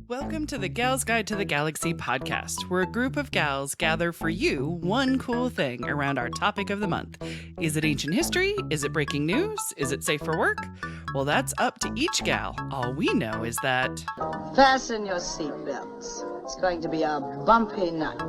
Welcome to the Gals Guide to the Galaxy podcast, where a group of gals gather for you one cool thing around our topic of the month. Is it ancient history? Is it breaking news? Is it safe for work? Well, that's up to each gal. All we know is that... Fasten your seatbelts. It's going to be a bumpy night.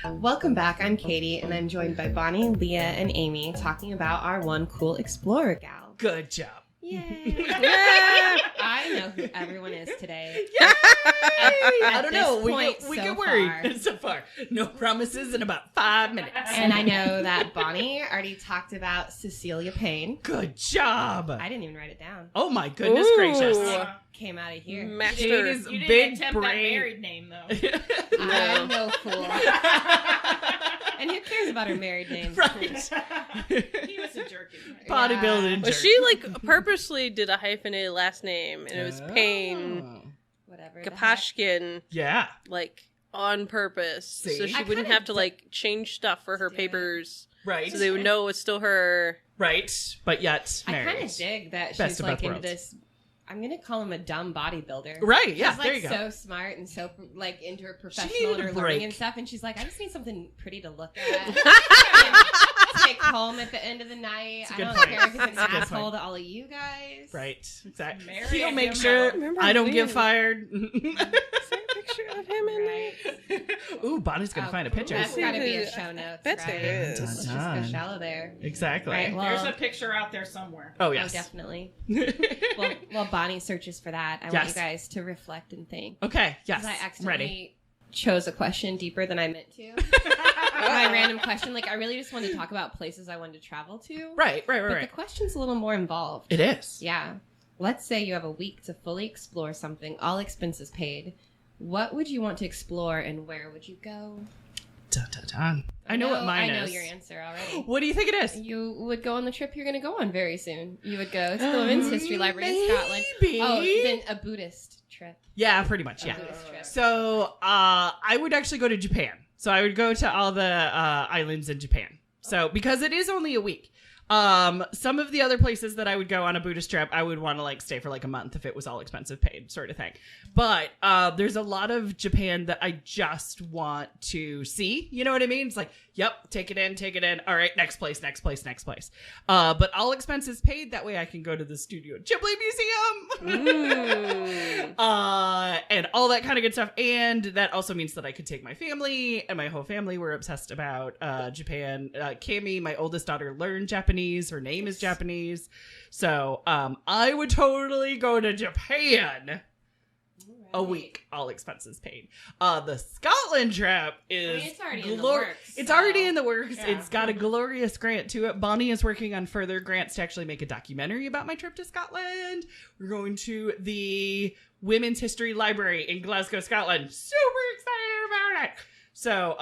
Welcome back. I'm Katie, and I'm joined by Bonnie, Leah, and Amy talking about our one cool explorer gal. Good job. Yay! Yeah. I know who everyone is today. Yay! I don't know. We get worried so far. No promises in about 5 minutes. And I know that Bonnie already talked about Cecilia Payne. Good job. I didn't even write it down. Oh my goodness gracious. Came out of here. Master. Katie's You didn't big attempt brain. that married name, though. I'm no fool. And who cares about her married name? Right. He was a jerk. Bodybuilding Well, jerk. she purposely did a hyphenated last name, and it was Payne Whatever. Kapashkin, Yeah. on purpose, See? so she I wouldn't kinda have to change stuff for her papers, Right. so they would know it's still her. Right. But yet I married. kind of dig that Best she's of like both into worlds. this. I'm gonna call him a dumb bodybuilder. Right. Yeah. She's there like you go. so smart and so into her needed professional and a her break. learning and stuff, and she's like, I just need something pretty to look at. and take home at the end of the night. It's a I good don't point. care if it's an It's a good asshole point. to all of you guys. Right. Exactly. Marry He'll him, make I sure remember I don't Liam. get fired. Is there a picture of him in there? Right. Ooh, Bonnie's gonna find a picture. That's gotta be a show notes, That's right? it is. Let's just go shallow there. Exactly. Right, well, There's a picture out there somewhere. Oh oh, yes. definitely. Well, Bonnie searches for that. I want Yes. you guys to reflect and think. Okay. Yes. 'Cause I accidentally Ready. chose a question deeper than I meant to. My random question, I really just wanted to talk about places I wanted to travel to. Right. But the question's a little more involved. It is. Yeah. Let's say you have a week to fully explore something, all expenses paid. What would you want to explore and where would you go? Dun, dun, dun. I know what mine is. I know your answer already. What do you think it is? You would go on the trip you're going to go on very soon. You would go to the Women's History Library in Scotland. Maybe. Oh, then a Buddhist trip. Yeah, pretty much. A Yeah. Buddhist trip. So I would actually go to Japan. So I would go to all the islands in Japan. So because it is only a week. Some of the other places that I would go on a Buddhist trip, I would want to stay for a month if it was all expensive paid sort of thing. But there's a lot of Japan that I just want to see. You know what I mean? It's yep, take it in. All right, next place. But all expenses paid. That way I can go to the Studio Ghibli Museum. And all that kind of good stuff. And that also means that I could take my family, and my whole family were obsessed about Japan. Cami, my oldest daughter, learned Japanese. Her name is Japanese. So I would totally go to Japan. A week, all expenses paid. The Scotland trip is it's already in the works. It's so- already in the works. Yeah. It's got a glorious grant to it. Bonnie is working on further grants to actually make a documentary about my trip to Scotland. We're going to the Women's History Library in Glasgow, Scotland. Super excited about it. So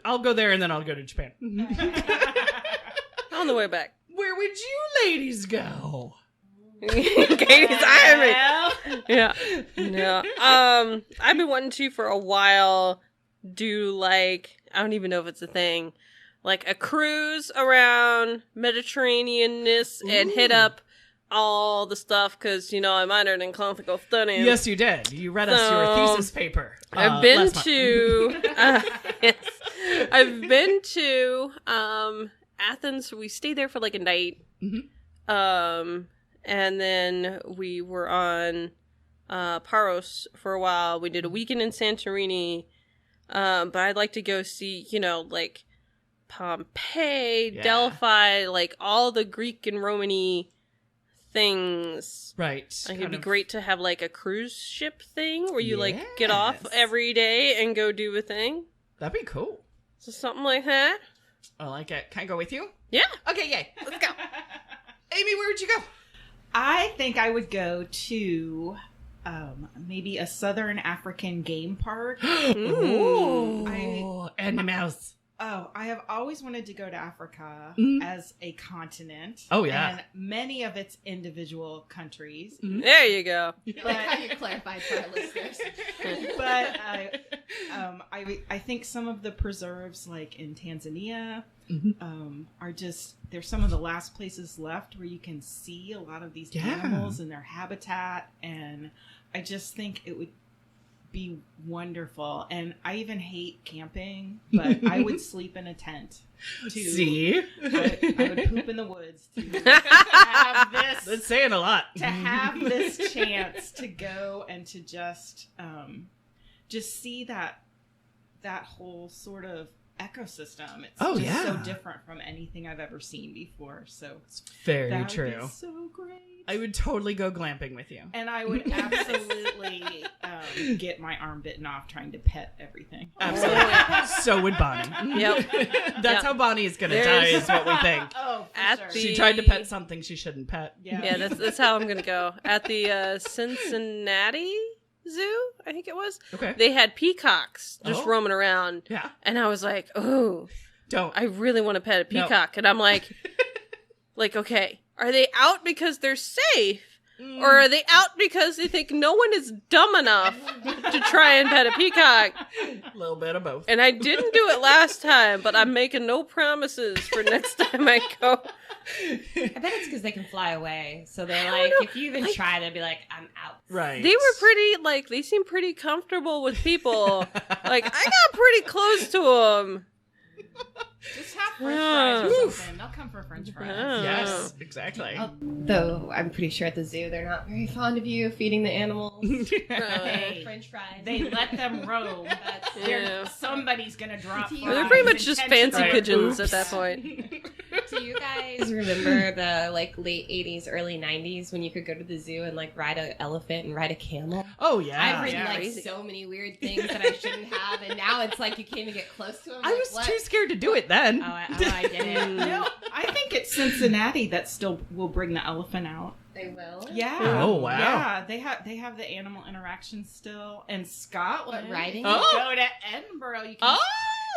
I'll go there and then I'll go to Japan. On the way back. Where would you ladies go? Katie's eyeing me. Yeah. I've been wanting to for a while do I don't even know if it's a thing, a cruise around Mediterranean-ness and hit up all the stuff because, I minored in classical studies. Yes, you did. You read us your thesis paper. I've been last month. to, yes, I've been to Athens. We stayed there for a night. Mhm. And then we were on Paros for a while. We did a weekend in Santorini. But I'd like to go see, Pompeii, Yeah. Delphi, all the Greek and Roman-y things. Right. It'd be great to have a cruise ship thing where you get off every day and go do a thing. That'd be cool. So something like that. I like it. Can I go with you? Yeah. Okay, yay. Let's go. Amy, where would you go? I think I would go to maybe a southern African game park. Ooh. And the mouse. Oh, I have always wanted to go to Africa as a continent. Oh, yeah. And many of its individual countries. There you go. I like how you clarified for our listeners. But I think some of the preserves, in Tanzania, are just, they're some of the last places left where you can see a lot of these animals and their habitat. And I just think it would be wonderful. And I even hate camping, but I would sleep in a tent. See? I would poop in the woods to have this. That's saying a lot. To have this chance to go and to just see that whole sort of ecosystem. It's just so different from anything I've ever seen before. So it's very that true. Would be so great. I would totally go glamping with you. And I would absolutely get my arm bitten off trying to pet everything. Absolutely. So would Bonnie. Yep. That's how Bonnie is going to die, is what we think. Oh, for At sure. She tried to pet something she shouldn't pet. Yeah, that's how I'm going to go. At the Cincinnati Zoo, I think it was. Okay. They had peacocks just roaming around. Yeah. And I was like, oh, I really want to pet a peacock. No. And I'm like, okay, are they out because they're safe? Or are they out because they think no one is dumb enough to try and pet a peacock? A little bit of both. And I didn't do it last time, but I'm making no promises for next time I go. I bet it's because they can fly away. So they're like, if you even try, they'll be like, I'm out. Right. They were pretty, they seem pretty comfortable with people. I got pretty close to them. Just have French fries or something. They'll come for French fries. Yes, exactly. Though I'm pretty sure at the zoo they're not very fond of you feeding the animals French fries. They let them roam. Somebody's gonna drop. They're pretty much just fancy pigeons at that point. Do you guys remember the late 80s, early 90s when you could go to the zoo and ride an elephant and ride a camel? Oh yeah. I've ridden so many weird things that I shouldn't have, and now it's like you can't even get close to them. I was too scared to do it then. I didn't. No, I think it's Cincinnati that still will bring the elephant out. They will? Yeah. Oh wow. Yeah, they have the animal interaction still. And Scotland, riding? You go to Edinburgh, you can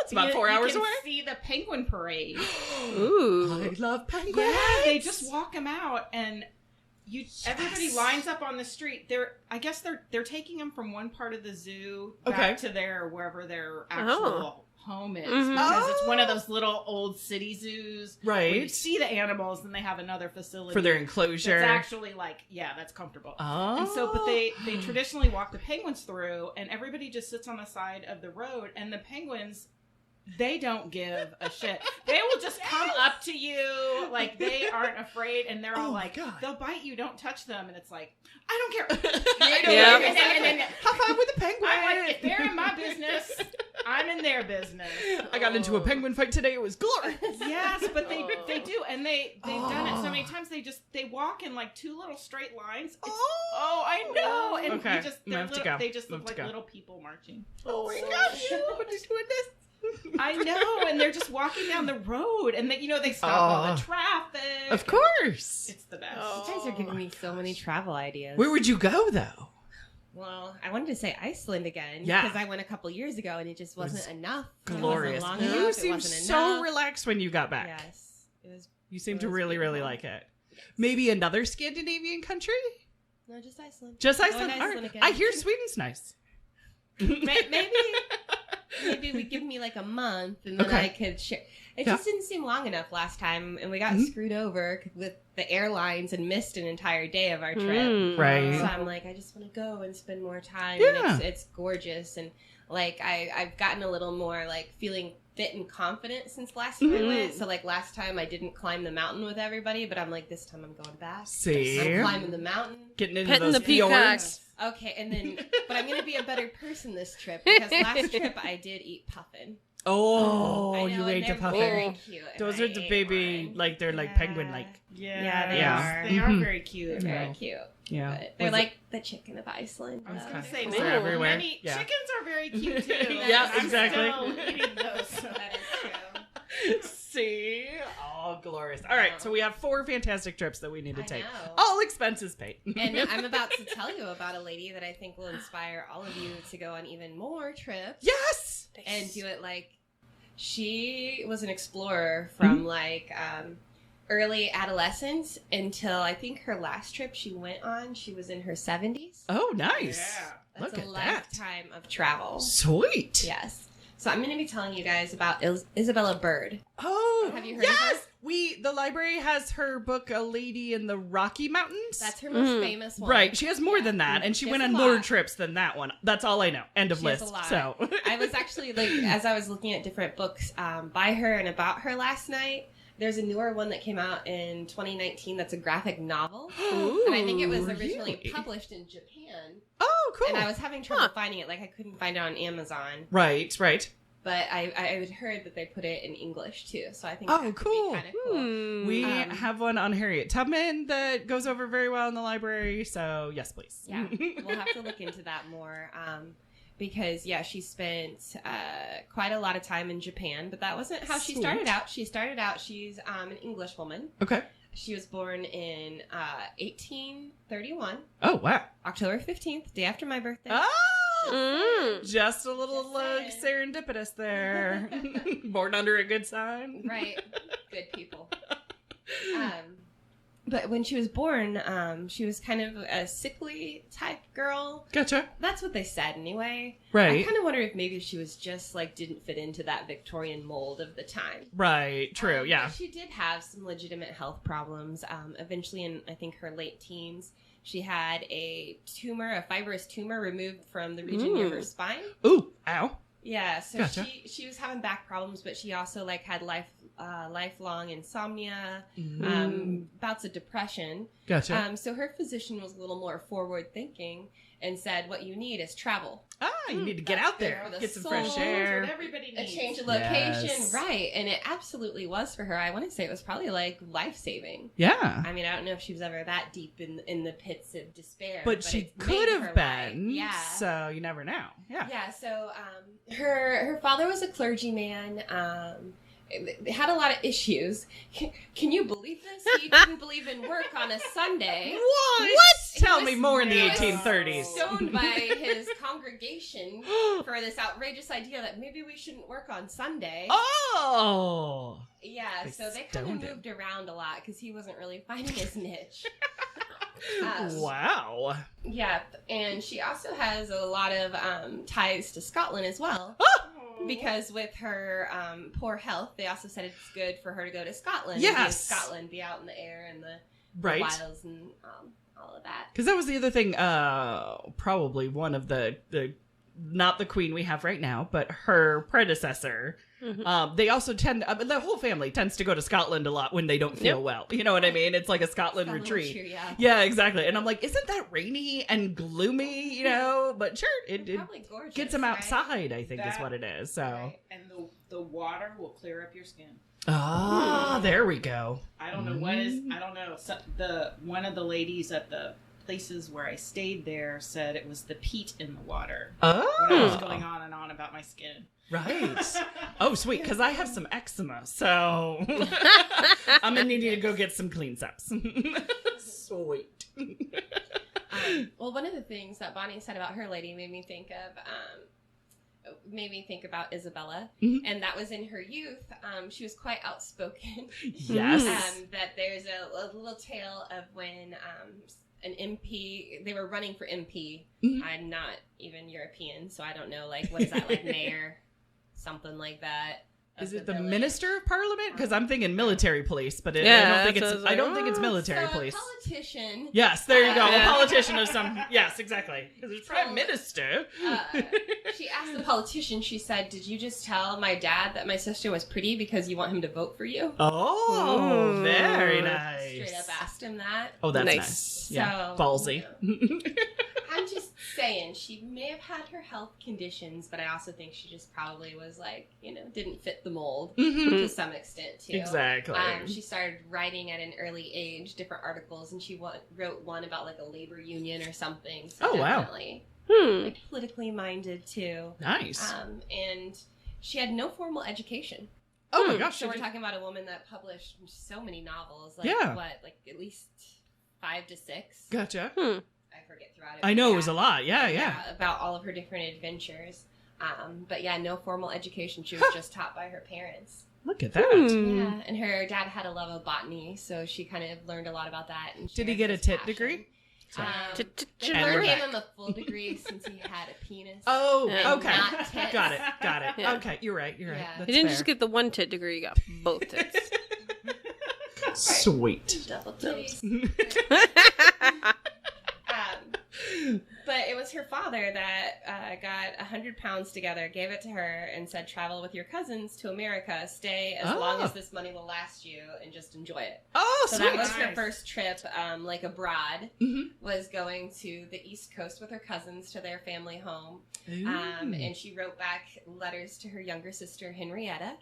it's about 4 hours away. See the penguin parade. Ooh. I love penguins. Yeah, they just walk them out, and everybody lines up on the street. I guess they're taking them from one part of the zoo back to wherever their actual home is, because it's one of those little old city zoos, right? Where you see the animals, and they have another facility for their enclosure. It's actually that's comfortable. And so, they traditionally walk the penguins through, and everybody just sits on the side of the road, and the penguins, they don't give a shit. They will just come up to you, they aren't afraid, and they're all they'll bite you, don't touch them, and it's like, I don't care. And then high five with the penguin. If they're in my business, I'm in their business. I got into a penguin fight today. It was glorious. Yes, but they do, and they've done it so many times. They walk in two little straight lines. I know. And they just look like little people marching. Oh my gosh! What are you doing this? I know, and they're just walking down the road, and they stop all the traffic. Of course, it's the best. You guys are giving me so many travel ideas. Where would you go though? Well, I wanted to say Iceland again because I went a couple years ago, and it just wasn't enough. Glorious. You seemed so relaxed when you got back. Yes, it was. You seem to really, really like it. Yes. Maybe another Scandinavian country? No, just Iceland. Just Iceland. Right. I hear Sweden's nice. Maybe we give me a month, and then I could share. It just didn't seem long enough last time, and we got screwed over with the airlines and missed an entire day of our trip. Right. So I'm like, I just want to go and spend more time. Yeah. And it's gorgeous, and I've gotten a little more feeling fit and confident since last time I went. So last time I didn't climb the mountain with everybody, but I'm this time I'm going back. See, I'm climbing the mountain, getting into petting those the peacocks. Okay, and then, but I'm going to be a better person this trip, because last trip I did eat puffin. Oh, you ate the puffin. Very cute. Those are the baby, they're penguin-like. Yeah, they are. They are very cute. They're very cute. Yeah. But they're like the chicken of Iceland. I was going to say, they're everywhere. Chickens are very cute too. Yeah, exactly. I'm still eating those. That is true. See? Oh, glorious. All right, so we have 4 fantastic trips that we need to take. Know. All expenses paid. And I'm about to tell you about a lady that I think will inspire all of you to go on even more trips. Yes! And do it she was an explorer from early adolescence until I think her last trip she went on, she was in her 70s. Oh, nice. Yeah. That's Look a at that. lifetime of travel. Sweet. Yes. So I'm going to be telling you guys about Isabella Bird. Oh, Have you heard of her? The library has her book, A Lady in the Rocky Mountains. That's her most famous one. Right. She has more than that, and she went on more trips than that one. That's all I know. End of She list. has a lot. So I was actually, as I was looking at different books by her and about her last night, there's a newer one that came out in 2019 that's a graphic novel. Ooh, and I think it was originally really? published in Japan. Oh, cool. And I was having trouble finding it. I couldn't find it on Amazon. Right. But I had heard that they put it in English, too. So I think Oh, that could cool. be kind of cool. We have one on Harriet Tubman that goes over very well in the library. So, yes, please. Yeah, we'll have to look into that more. Because, she spent quite a lot of time in Japan. But that wasn't how she started out. She's an English woman. Okay. She was born in 1831. Oh, wow. October 15th, day after my birthday. Oh! Just a little serendipitous there. Born under a good sign. Right. Good people. But when she was born, she was kind of a sickly type girl. Gotcha. That's what they said anyway. Right. I kind of wonder if maybe she was just didn't fit into that Victorian mold of the time. Right. True. Yeah. But she did have some legitimate health problems. Eventually, in I think her late teens, she had a fibrous tumor removed from the region near her spine. Ooh. Ow. Yeah, so Gotcha. she was having back problems, but she also had lifelong insomnia, bouts of depression. Gotcha. So her physician was a little more forward thinking and said, "What you need is travel. You need to get out there, for the get some soul. fresh air." What everybody A needs. change of location, Yes. right?" And it absolutely was for her. I want to say it was probably life saving. Yeah. I mean, I don't know if she was ever that deep in the pits of despair, But she it's could made her have been. life. Yeah. So you never know. Yeah. Yeah, so her father was a clergyman. They had a lot of issues. Can you believe this? He didn't believe in work on a Sunday. What? Tell He me was- more in the he was 1830s. Stoned by his congregation for this outrageous idea that maybe we shouldn't work on Sunday. Oh. Yeah, They so they kind of stoned him. moved around a lot because he wasn't really finding his niche. Wow. Yeah, and she also has a lot of ties to Scotland as well. Because with her poor health, they also said it's good for her to go to Scotland. Yes. And be in Scotland, be out in the air and the Right. wilds and all of that. Because that was the other thing, probably one of the not the queen we have right now, but her predecessor. They also tend, the whole family tends to go to Scotland a lot when they don't feel well. You know what I mean? It's like a Scotland retreat. Yeah. Yeah, exactly. And I'm like, isn't that rainy and gloomy? You know, but sure, it Probably gorgeous. gets them right? outside, I think is That- what it is. So, Right. And the water will clear up your skin. there we go. I don't know what is. I don't know. So one of the ladies at the places where I stayed there said it was the peat in the water. When I was going on and on about my skin. Right. Oh, sweet. Because I have some eczema, so I'm gonna need you to go get some cleans ups. Sweet. Well, one of the things that Bonnie said about her lady made me think about Isabella, and that was in her youth. She was quite outspoken. Yes. That there's a little tale of when an MP, they were running for MP. I'm not even European, so I don't know, what is that, mayor, something like that. Is it the village. Minister of Parliament? Because I'm thinking military police, but Yeah, I that's what I was don't think it's like, military So police. a politician. Yes, there you go. Yeah. A politician of some. Yes, exactly. Because there's Prime Minister. She asked the politician, she said, "Did you just tell my dad that my sister was pretty because you want him to vote for you?" Oh, Ooh. very nice. Straight up asked him that. Oh, that's nice. Nice. Yeah, So, ballsy. I'm just saying, she may have had her health conditions, but I also think she just probably was didn't fit the mold to some extent, too. Exactly. She started writing at an early age, different articles, and she wrote one about a labor union or something. So Oh, wow. definitely politically minded, too. Nice. And she had no formal education. Oh my gosh. So we're talking about a woman that published so many novels. Yeah. At least 5 to 6. Gotcha. I forget throughout it. I know but it was a lot. Yeah. about all of her different adventures. But yeah, no formal education. She was just taught by her parents. Look at that. Yeah, and her dad had a love of botany, so she kind of learned a lot about that. And Did he shared get a his tit passion. degree? They never gave him a full degree since he had a penis. Oh, Yeah. okay. Not tits. Got it. Yeah. Okay, you're right. You're right. Yeah. That's You didn't fair. just get the one tit degree, you got both tits. Sweet. Double titties. But it was her father that got 100 pounds together, gave it to her, and said, travel with your cousins to America. Stay as long as this money will last you, and just enjoy it. Oh, So sweet. that was her first trip, like abroad, was going to the East Coast with her cousins to their family home. And she wrote back letters to her younger sister, Henrietta,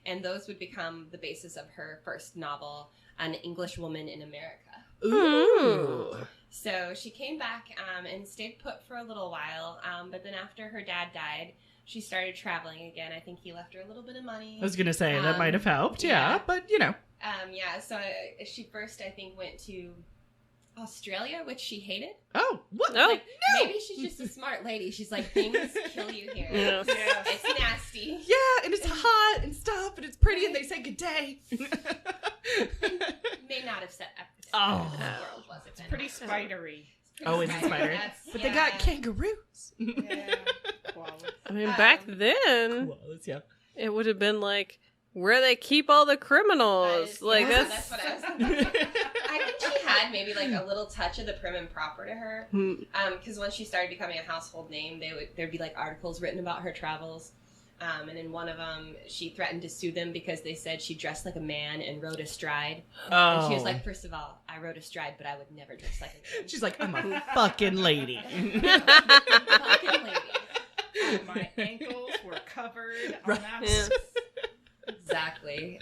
and those would become the basis of her first novel, An English Woman in America. Ooh. So she came back and stayed put for a little while, but then after her dad died, she started traveling again. I think he left her a little bit of money. I was going to say, that might have helped. Yeah, but, So she first, I think, went to Australia, which she hated. Oh, what? No. Like, maybe she's just a smart lady. She's like, things kill you here. Yeah. It's nasty. Yeah, and it's hot and stuff, and it's pretty, and they say good day. May not have set up Oh. the world was it Pretty spidery. Oh, is it spider? But they got kangaroos. Yeah. Koalas. I mean, back then, Koalas, yeah. it would have been like where they keep all the criminals. That's Like, that's what I was thinking. I think she had maybe like a little touch of the prim and proper to her. Because when she started becoming a household name, there'd be like articles written about her travels. And in one of them, she threatened to sue them because they said she dressed like a man and rode astride. Oh. And she was like, first of all, I rode astride, but I would never dress like a man. She's like, I'm a fucking lady. Fucking lady. My ankles were covered on Right. that. Yeah. Exactly.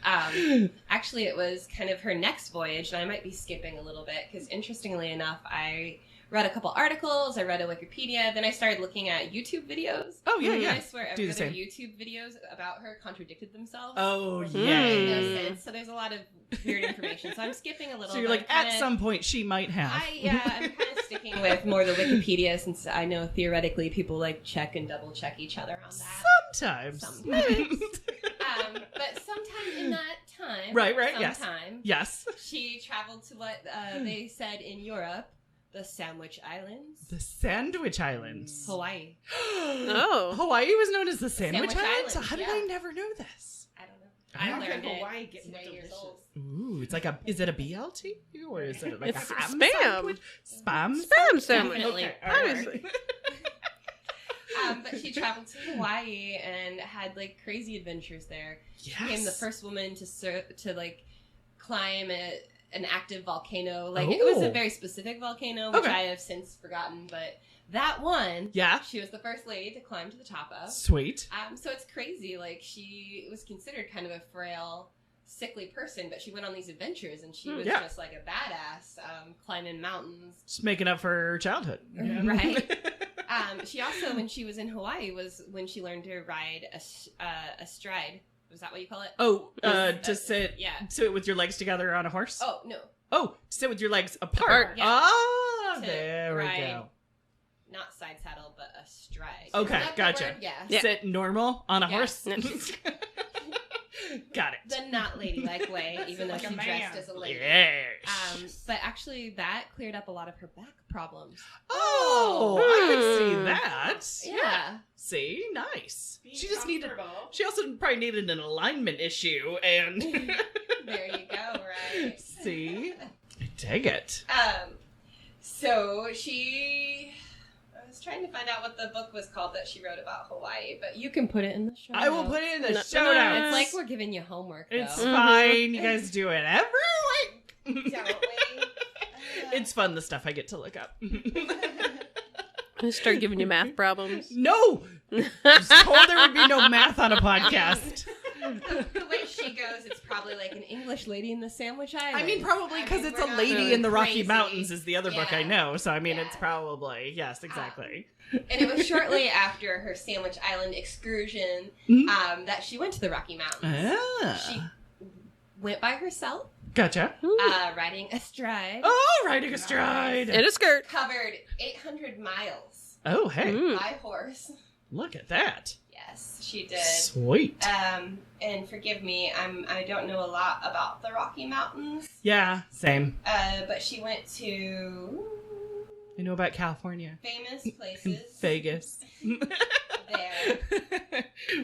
Actually, it was kind of her next voyage, and I might be skipping a little bit because, interestingly enough, I read a couple articles, I read a Wikipedia, then I started looking at YouTube videos. Oh, yeah, And yeah. I swear Do every the other same. YouTube videos about her contradicted themselves. Oh, Made yeah. no sense. So there's a lot of weird information. So I'm skipping a little. So you're but like, I'm at kinda- some point, she might have. I'm kind of sticking with more the Wikipedia since I know theoretically people like check and double check each other on that. Sometimes. But sometime in that time, Right, yes. sometime, Yes. she traveled to what they said in Europe, the Sandwich Islands, The Sandwich Islands. Hawaii. Oh. Hawaii was known as the Sandwich, Sandwich Islands? Islands, How did yeah. I never know this? I don't know. How I learned could it. Hawaii get more 2 years old. Ooh, it's like is it a BLT? Or is it like It's a ham spam. sandwich? Spam? Spam sandwich. Definitely. Okay, all right. Obviously. But she traveled to Hawaii and had like crazy adventures there. She became the first woman to like climb an active volcano. Like it was a Oh. very specific volcano, which Okay. I have since forgotten. But that one, Yeah. she was the first lady to climb to the top of. Sweet. So it's crazy. Like she was considered kind of a frail, sickly person, but she went on these adventures and she was Yeah. just like a badass, climbing mountains. Just making up for her childhood. Right. She also, when she was in Hawaii, was when she learned to ride a stride. Was that what you call it? Oh, to sit Yeah. sit with your legs together on a horse? Oh, no. Oh, to sit with your legs apart. Yeah. Ah, To there we ride. go. Not side saddle, but a stride. Okay, Is that the gotcha. word? Yeah. Yeah. Sit normal on a Yeah. horse. Got it. The not ladylike way, even though Like a she man. dressed as a lady. Yes. But actually, that cleared up a lot of her back problems. Oh, I can see Hmm. that. Yeah. See, nice. Be She just needed. comfortable. She also probably needed an alignment issue, and There you go, right? see, I dig it. So I was trying to find out what the book was called that she wrote about Hawaii, but you can put it in the show I will notes. put it in the No, show no, no, notes. It's like we're giving you homework, though. It's fine. You guys do it every week. Don't we? It's fun, the stuff I get to look up. I start giving you math problems. No! I was told there would be no math on a podcast. The way she goes, it's probably like an English lady in the Sandwich Islands. I mean, probably because it's we're a not lady going in the Rocky crazy. Mountains is the other book I Yeah. know. So, I mean, Yeah. it's probably, yes, exactly. And it was shortly after her Sandwich Island excursion Mhm. that she went to the Rocky Mountains. She Ah, went by herself, gotcha. riding astride, Oh, riding a stride. In a skirt. covered 800 miles Oh, hey, Mm. by horse. look at that. Yes, she did. Sweet. And forgive me, I don't know a lot about the Rocky Mountains, Yeah, same. but she went to I know about California. famous And places Vegas. there.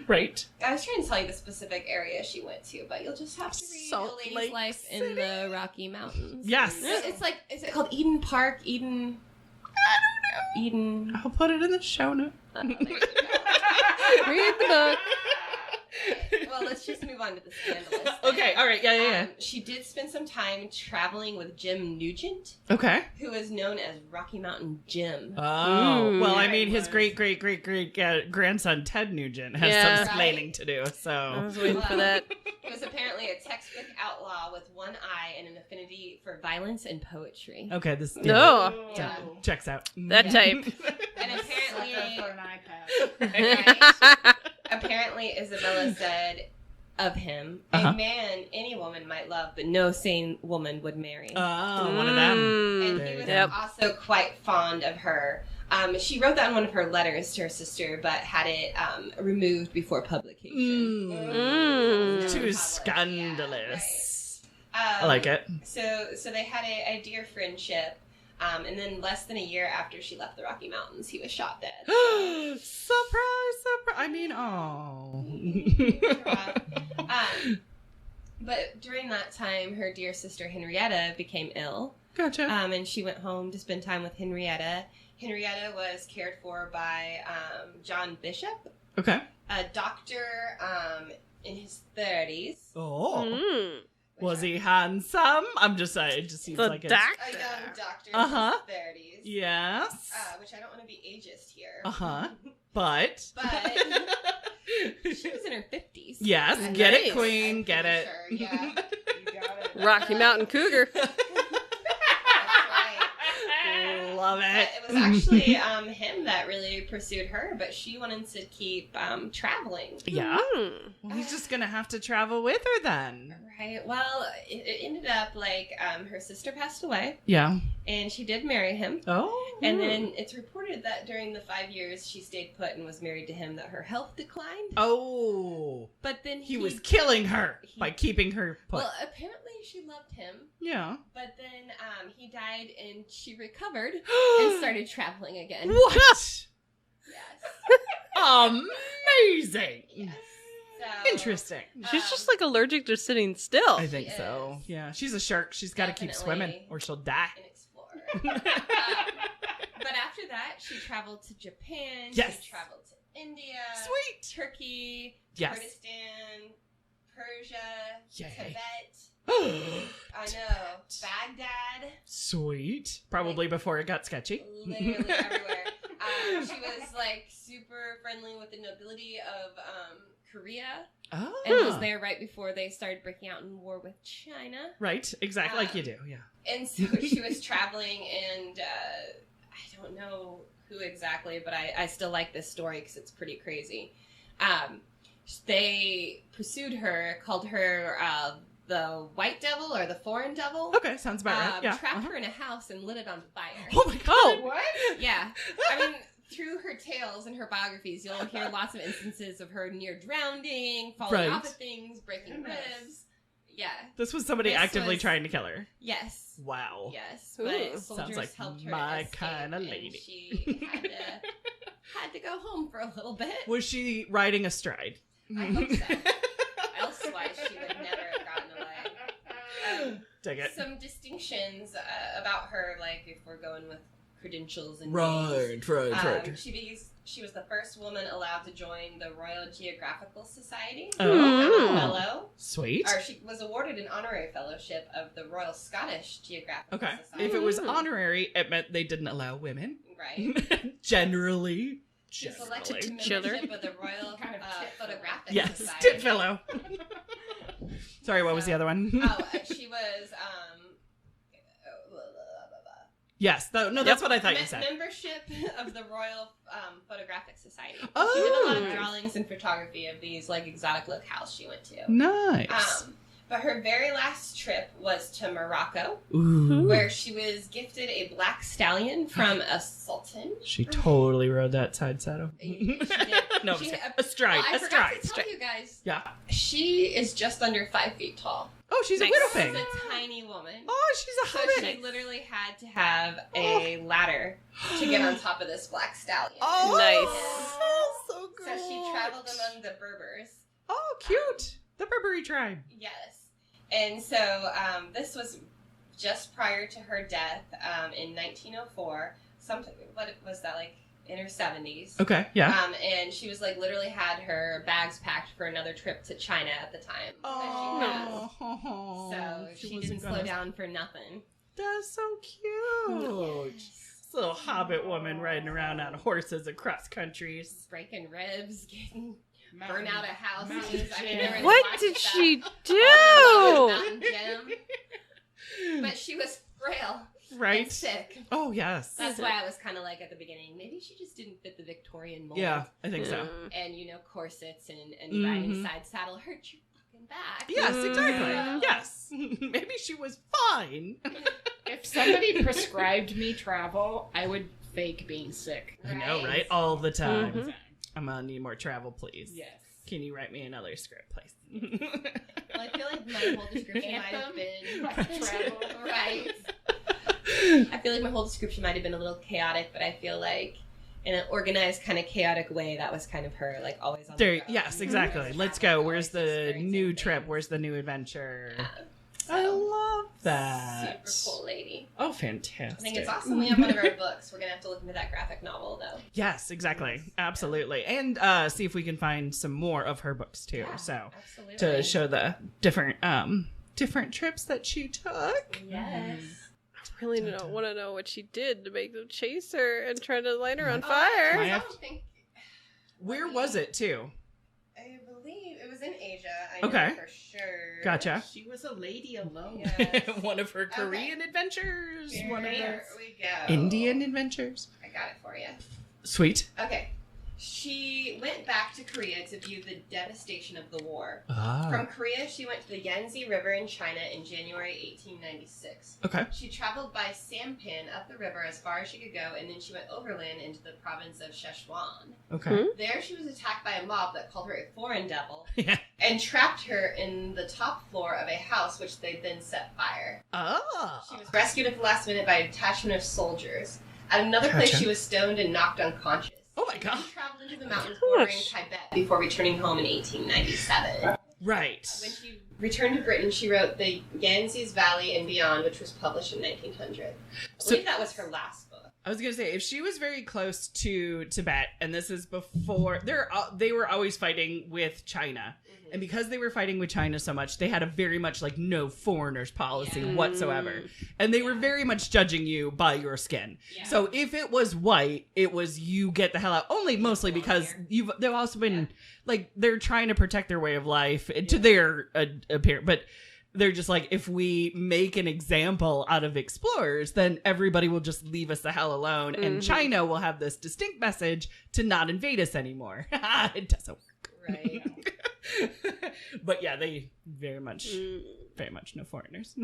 Right. I was trying to tell you the specific area she went to, but you'll just have to read Salt A Lady's Lake Life City. in the Rocky Mountains. Yes. It's like, is it called Eden Park? Eden. I don't know. Eden. I'll put it in the show notes. There you go. Read the book. Well, let's just move on to the scandalous. Okay, all right, yeah. She did spend some time traveling with Jim Nugent, Okay. who is known as Rocky Mountain Jim. Oh, well, I Yeah, mean, he his was. great grandson Ted Nugent has Yeah. some explaining Right. to do. I So, was waiting for that. He was apparently a textbook outlaw with one eye and an affinity for violence and poetry. okay, this No. Yeah. checks out. That type. And apparently, Sucker for an iPad. right, apparently Isabella said of him, Uh-huh. a man any woman might love, but no sane woman would marry. Oh, one of them. And There he you was go. also quite fond of her. She wrote that in one of her letters to her sister, but had it removed before publication. Mm. Too Published, scandalous. yeah, right. I like it. So they had a dear friendship, and then less than a year after she left the Rocky Mountains, he was shot dead. Surprise. I mean, oh. But during that time, her dear sister Henrietta became ill, Gotcha. and she went home to spend time with Henrietta. Henrietta was cared for by John Bishop, Okay. a doctor in his 30s. Oh. Mm. Was he handsome? I'm just saying, it just seems The like it's... A doctor. young doctor Uh-huh. in his 30s. Yes. Which I don't want to be ageist here. Uh-huh. But... But she was in her 50s. Yes, I'm get Nice. it, queen, I'm get pretty it. sure, yeah. You got it. Rocky Mountain Cougar. That's right. Love But it. it was actually him that really pursued her, but she wanted to keep traveling. Yeah. Mm. Well, he's just gonna have to travel with her then. Right. Well, it ended up like her sister passed away, Yeah. and she did marry him. Oh. And then it's reported that during the 5 years she stayed put and was married to him, that her health declined. Oh. But then He was killing her by keeping her put. Well, apparently she loved him, Yeah. but then he died and she recovered and started traveling again. What? Yes. Amazing. Yes. So, Interesting. She's just like allergic to sitting still. I think She so. is. Yeah. She's a shark. She's got to keep Definitely. swimming or she'll die. an explorer. But after that, she traveled to Japan. Yes. She traveled to India, Sweet. Turkey, Yes. Kurdistan, Persia, Yay. Tibet. I know. Baghdad. Sweet. Probably before it got sketchy. Literally everywhere. She was like super friendly with the nobility of Korea, Oh. and was there right before they started breaking out in war with China. Right. Exactly like you do. Yeah. And so she was traveling, and I don't know who exactly, but I still like this story because it's pretty crazy. They pursued her, called her the white devil or the foreign devil. Okay. Sounds about right. Yeah. Trapped Uh-huh. her in a house and lit it on fire. Oh my god. Oh. What? Yeah. I mean, through her tales and her biographies, you'll hear lots of instances of her near drowning, falling Right. off of things, breaking Goodness. ribs. Yeah. This was somebody This actively was- trying to kill her. Yes. Wow. Yes. Ooh. But Sounds soldiers like helped her my escape, kinda and lady. she had to go home for a little bit. Was she riding astride? I hope so. Elsewise, she would never have gotten away. Dig it. Some distinctions about her, like if we're going with credentials and names. Right. She was the first woman allowed to join the Royal Geographical Society. Oh. Fellow. Sweet. Or she was awarded an honourary fellowship of the Royal Scottish Geographical Okay. Society. If it was honorary, it meant they didn't allow women. Right. Generally. She was Generally. elected to Chiller. membership of the Royal Kind of tit Photographic Yes. Society. Tit fellow. Sorry, what was the other one? She was Yes. No, that's what I thought you said. membership of the Royal Photographic Society. She did a Oh. lot of drawings and photography of these like exotic locales she went to. Nice. But her very last trip was to Morocco, Ooh. where she was gifted a black stallion from a sultan. She totally rode that side saddle. She did. No, She- astride. I forgot to Astride. tell you guys, Yeah. she is just under 5 feet tall. Oh, she's Nice. a widow She's thing. a tiny woman. Oh, she's a So hobbit. she literally had to have a ladder to get on top of this black stallion. Oh, Nice. so good. So she traveled among the Berbers. Oh, cute. The Berberi tribe. Yes. And so this was just prior to her death in 1904. Something, what was that, like in her 70s? Okay, yeah. And she was like literally had her bags packed for another trip to China at the time. that she passed. So she didn't wasn't slow gonna- down for nothing. That's so cute. This little hobbit woman riding around on horses across countries. Breaking ribs, getting Mountain- burn out of houses. mountain I mean, gym. there was What lots did of she stuff. do? Mountain gym. But she was frail and Right? sick. Oh, yes. That's why I was kind of like at the beginning, maybe she just didn't fit the Victorian mold. Yeah, I think so. And, corsets and riding Mhm. side saddle hurt your fucking back. Yes, exactly. Yeah. Yes. Maybe she was fine. If somebody prescribed me travel, I would fake being sick. I know, right? All the time. Mhm. I'm gonna need more travel, please. Yes. Can you write me another script, please? Well, I feel like my whole description might have Anthem, been travel. right. I feel like my whole description might have been a little chaotic, but I feel like in an organized kind of chaotic way, that was kind of her, like always on There. the road. Yes, exactly. Always Let's traveling, go. Where's always the experiencing new things. trip? Where's the new adventure? So, I love that. super cool lady. Oh, I fantastic. think it's awesome. We have one of our books. We're gonna have to look into that graphic novel though. Yes, exactly. Absolutely. And see if we can find some more of her books too. Yeah, So absolutely. to show the different trips that she took. Yes. I really want to know what she did to make them chase her and try to light her on I fire. I have- don't think. Where was it too? I believe it was in Asia. I know Okay. for sure. Gotcha. She was a lady alone. Yes. One of her Korean adventures. One of Here her we go. Indian adventures. I got it for you. Sweet. Okay. She went back to Korea to view the devastation of the war. Ah. From Korea, she went to the Yangtze River in China in January 1896. Okay. She traveled by sampan up the river as far as she could go, and then she went overland into the province of Szechuan. Okay. There, she was attacked by a mob that called her a foreign devil Yeah. and trapped her in the top floor of a house, which they then set fire. Oh. She was rescued at the last minute by a detachment of soldiers. At another place, Gotcha. she was stoned and knocked unconscious. Oh my God. She traveled into the mountains bordering Gosh. Tibet before returning home in 1897. Right. When she returned to Britain, she wrote The Yangtze's Valley and Beyond, which was published in 1900. I So- believe that was her last book. I was gonna say, if she was very close to Tibet, and this is before they were always fighting with China, and because they were fighting with China so much, they had a very much like no foreigners policy Yeah. whatsoever, and they were very much judging you by your skin. Yeah. So if it was white, it was you get the hell out. Only mostly because they've also been like they're trying to protect their way of life to their appearance, but. They're just like, if we make an example out of explorers, then everybody will just leave us the hell alone. And China will have this distinct message to not invade us anymore. It doesn't work. Right. But yeah, they very much no foreigners.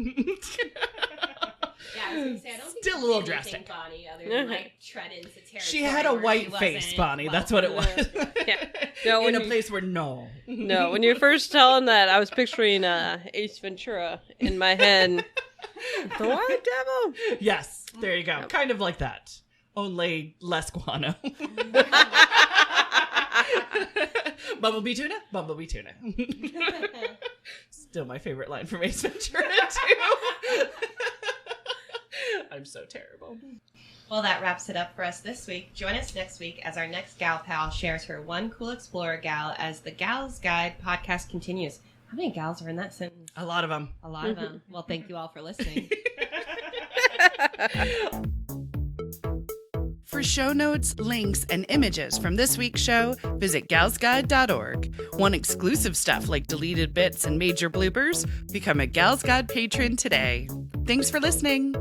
Yeah, I was going to say, I don't think Still a she little did anything, drastic. Bonnie, other than, like, tread into territory. She had a where white she face, wasn't Bonnie. That's welcome. what it was. Yeah. No, In when a you- place where no. No, when you were first telling that, I was picturing Ace Ventura in my head. The White Devil. Yes, there you go. Kind of like that. Only less guano. Bumblebee tuna? Bumblebee tuna. Still my favorite line from Ace Ventura, too. I'm so terrible. Well, that wraps it up for us this week. Join us next week as our next gal pal shares her one cool explorer gal as the Gal's Guide podcast continues. How many gals are in that sentence? A lot of them. A lot of them. Well, thank you all for listening. For show notes, links, and images from this week's show, visit galsguide.org. Want exclusive stuff like deleted bits and major bloopers? Become a Gals Guide patron today. Thanks for listening.